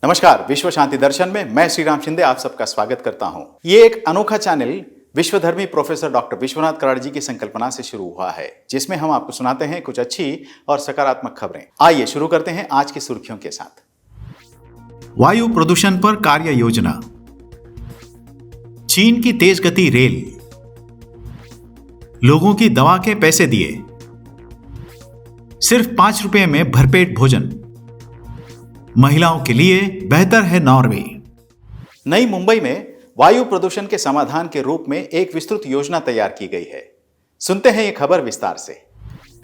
नमस्कार, विश्व शांति दर्शन में मैं श्री राम शिंदे आप सबका स्वागत करता हूं। ये एक अनोखा चैनल विश्वधर्मी प्रोफेसर डॉक्टर विश्वनाथ कराड़ जी की संकल्पना से शुरू हुआ है, जिसमें हम आपको सुनाते हैं कुछ अच्छी और सकारात्मक खबरें। आइए शुरू करते हैं आज की सुर्खियों के साथ। वायु प्रदूषण पर कार्य योजना, चीन की तेज गति रेल, लोगों की दवा के पैसे दिए, सिर्फ 5 रुपए में भरपेट भोजन, महिलाओं के लिए बेहतर है नॉर्वे। नई मुंबई में वायु प्रदूषण के समाधान के रूप में एक विस्तृत योजना तैयार की गई है। सुनते हैं ये खबर विस्तार से।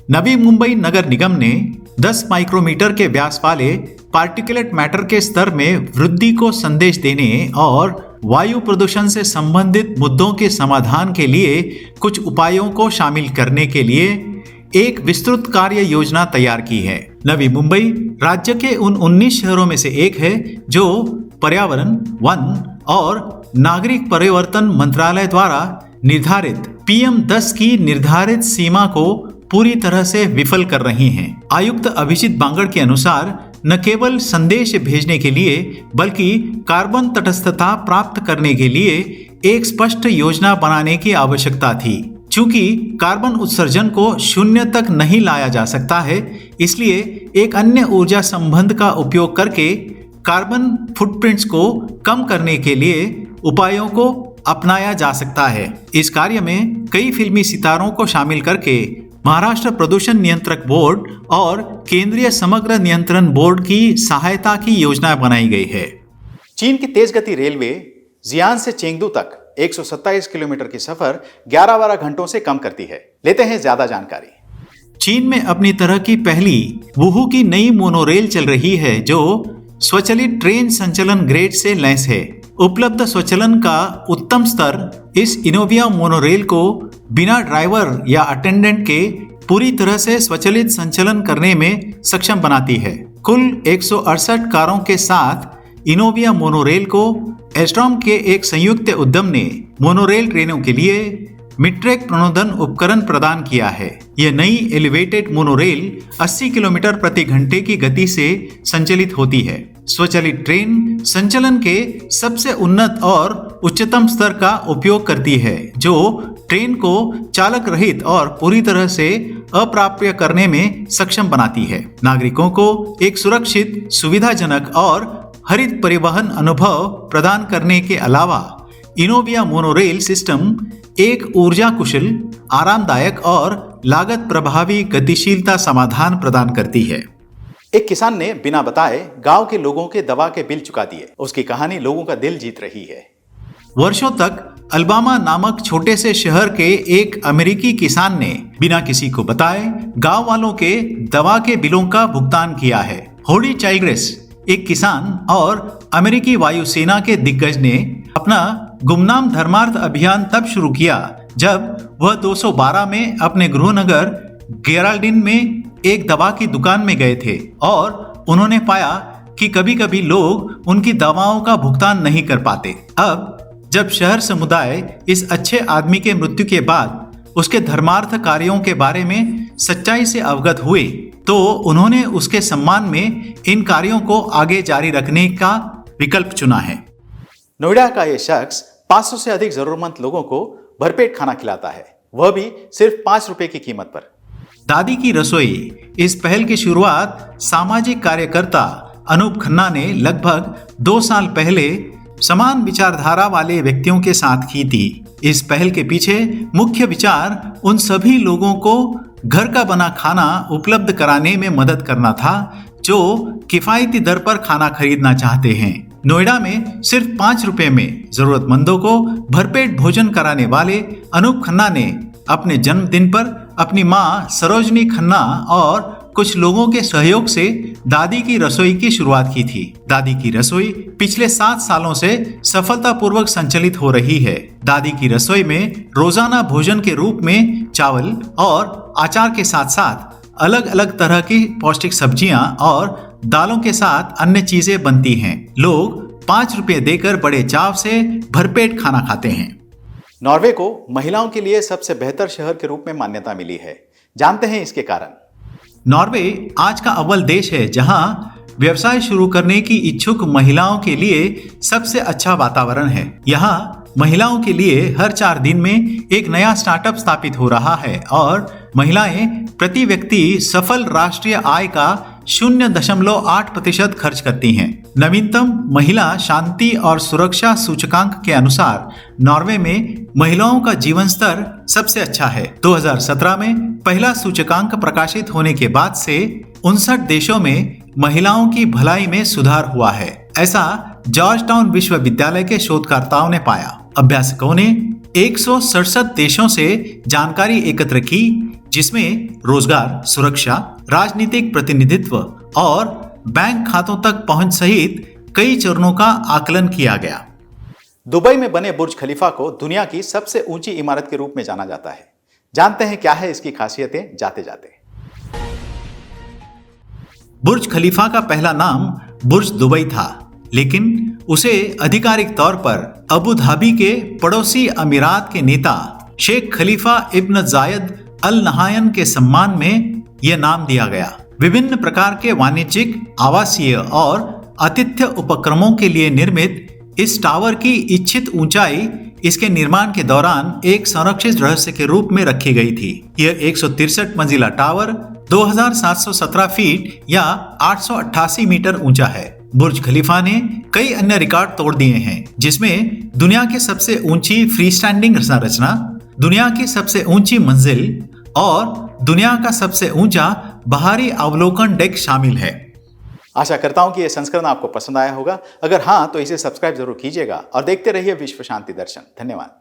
नवी मुंबई नगर निगम ने 10 माइक्रोमीटर के व्यास वाले पार्टिकुलेट मैटर के स्तर में वृद्धि को संदेश देने और वायु प्रदूषण से संबंधित मुद्दों के समाधान के लिए कुछ उपायों को शामिल करने के लिए एक विस्तृत कार्य योजना तैयार की है। नवी मुंबई राज्य के उन 19 शहरों में से एक है जो पर्यावरण, वन और नागरिक परिवर्तन मंत्रालय द्वारा निर्धारित PM10 की निर्धारित सीमा को पूरी तरह से विफल कर रही हैं। आयुक्त अभिजीत बांगड़ के अनुसार न केवल संदेश भेजने के लिए बल्कि कार्बन तटस्थता प्राप्त करने के लिए एक स्पष्ट योजना बनाने की आवश्यकता थी। चूंकि कार्बन उत्सर्जन को 0 तक नहीं लाया जा सकता है, इसलिए एक अन्य ऊर्जा संबंध का उपयोग करके कार्बन फुटप्रिंट्स को कम करने के लिए उपायों को अपनाया जा सकता है। इस कार्य में कई फिल्मी सितारों को शामिल करके महाराष्ट्र प्रदूषण नियंत्रक बोर्ड और केंद्रीय समग्र नियंत्रण बोर्ड की सहायता की योजना बनाई गई है। चीन की तेज गति रेलवे जियान से चेंगदू तक 127 किलोमीटर की सफर 11-12 घंटों से कम करती है। लेते हैं ज्यादा जानकारी। चीन में अपनी तरह की पहली वुहू की नई मोनोरेल चल रही है जो स्वचालित ट्रेन संचालन ग्रेड से लैस है। उपलब्ध स्वचालन का उत्तम स्तर इस इनोविया मोनोरेल को बिना ड्राइवर या अटेंडेंट के पूरी तरह से स्वचालित संचालन करने में सक्षम बनाती है। कुल 168 कारों के साथ इनोविया मोनोरेल को एस्ट्रॉम के एक संयुक्त उद्यम ने मोनोरेल ट्रेनों के लिए मिडट्रैक प्रणोदन उपकरण प्रदान किया है। यह नई एलिवेटेड मोनोरेल 80 किलोमीटर प्रति घंटे की गति से संचालित होती है। स्वचालित ट्रेन संचालन के सबसे उन्नत और उच्चतम स्तर का उपयोग करती है, जो ट्रेन को चालक रहित और पूरी तरह से अप्राप्य करने में सक्षम बनाती है। नागरिकों को एक सुरक्षित, सुविधाजनक और हरित परिवहन अनुभव प्रदान करने के अलावा इनोविया मोनोरेल सिस्टम एक ऊर्जा कुशल, आरामदायक और लागत प्रभावी गतिशीलता समाधान प्रदान करती है। एक किसान ने बिना बताए गांव के लोगों के दवा के बिल चुका दिए। उसकी कहानी लोगों का दिल जीत रही है। वर्षों तक अल्बामा नामक छोटे से शहर के एक अमेरिकी किसान ने बिना किसी को बताए गांव वालों के दवा के बिलों का भुगतान किया है। होडी चाइल्ड्रेस एक किसान और अमेरिकी वायुसेना के दिग्गज ने अपना गुमनाम धर्मार्थ अभियान तब शुरू किया जब वह 212 में अपने गृहनगर गेराल्डिन में एक दवा की दुकान में गए थे और उन्होंने पाया कि कभी कभी लोग उनकी दवाओं का भुगतान नहीं कर पाते। अब जब शहर समुदाय इस अच्छे आदमी के मृत्यु के बाद उसके धर्मार्थ कार्यों के बारे में सच्चाई से अवगत हुए तो उन्होंने उसके सम्मान में इन कार्यों को आगे जारी रखने का विकल्प चुना है। नोएडा का यह शख्स 500 से अधिक जरूरतमंद लोगों को भरपेट खाना खिलाता है, वह भी सिर्फ 5 रुपए की कीमत पर। दादी की रसोई इस पहल की शुरुआत सामाजिक कार्यकर्ता अनूप खन्ना ने लगभग 2 साल पहले समान विचारधारा वाले व्यक्तियों के साथ की थी। इस पहल के पीछे मुख्य विचार उन सभी लोगों को घर का बना खाना उपलब्ध कराने में मदद करना था जो किफायती दर पर खाना खरीदना चाहते हैं। नोएडा में सिर्फ 5 रुपए में जरूरतमंदों को भरपेट भोजन कराने वाले अनूप खन्ना ने अपने जन्मदिन पर अपनी मां सरोजनी खन्ना और कुछ लोगों के सहयोग से दादी की रसोई की शुरुआत की थी। दादी की रसोई पिछले 7 सालों से सफलतापूर्वक संचालित हो रही है। दादी की रसोई में रोजाना भोजन के रूप में चावल और अचार के साथ साथ अलग अलग तरह की पौष्टिक सब्जियां और दालों के साथ अन्य चीजें बनती हैं। लोग 5 रुपए देकर बड़े चाव से भरपेट खाना खाते हैं। नॉर्वे को महिलाओं के लिए सबसे बेहतर शहर के रूप में मान्यता मिली है। जानते हैं इसके कारण। नॉर्वे आज का अव्वल देश है जहां व्यवसाय शुरू करने की इच्छुक महिलाओं के लिए सबसे अच्छा वातावरण है। यहाँ महिलाओं के लिए हर 4 दिन में एक नया स्टार्टअप स्थापित हो रहा है और महिलाएं प्रति व्यक्ति सफल राष्ट्रीय आय का 0.8% खर्च करती हैं। नवीनतम महिला शांति और सुरक्षा सूचकांक के अनुसार नॉर्वे में महिलाओं का जीवन स्तर सबसे अच्छा है। 2017 में पहला सूचकांक प्रकाशित होने के बाद से 59 देशों में महिलाओं की भलाई में सुधार हुआ है। ऐसा जॉर्ज टाउन विश्वविद्यालय के शोधकर्ताओं ने पाया। अभ्यासकों ने 167 देशों से जानकारी एकत्र की, जिसमें रोजगार, सुरक्षा, राजनीतिक प्रतिनिधित्व और बैंक खातों तक पहुंच सहित कई चरणों का आकलन किया गया। दुबई में बने बुर्ज खलीफा को दुनिया की सबसे ऊंची इमारत के रूप में जाना जाता है। जानते हैं क्या है इसकी खासियतें जाते जाते। बुर्ज खलीफा का पहला नाम बुर्ज दुबई था, लेकिन उसे आधिकारिक तौर पर अबू धाबी के पड़ोसी अमीरात के नेता शेख खलीफा इब्न जायद अल नहायन के सम्मान में यह नाम दिया गया। विभिन्न प्रकार के वाणिज्यिक, आवासीय और आतिथ्य उपक्रमों के लिए निर्मित इस टावर की इच्छित ऊंचाई इसके निर्माण के दौरान एक संरक्षित रहस्य के रूप में रखी गई थी। यह 163 मंजिला टावर 2717 फीट या 888 मीटर ऊंचा है। बुर्ज खलीफा ने कई अन्य रिकॉर्ड तोड़ दिए हैं, जिसमें दुनिया की सबसे ऊंची फ्री स्टैंडिंग संरचना, दुनिया की सबसे ऊंची मंजिल और दुनिया का सबसे ऊंचा बाहरी अवलोकन डेक शामिल है। आशा करता हूं कि यह संस्करण आपको पसंद आया होगा। अगर हाँ, तो इसे सब्सक्राइब जरूर कीजिएगा और देखते रहिए विश्व शांति दर्शन। धन्यवाद।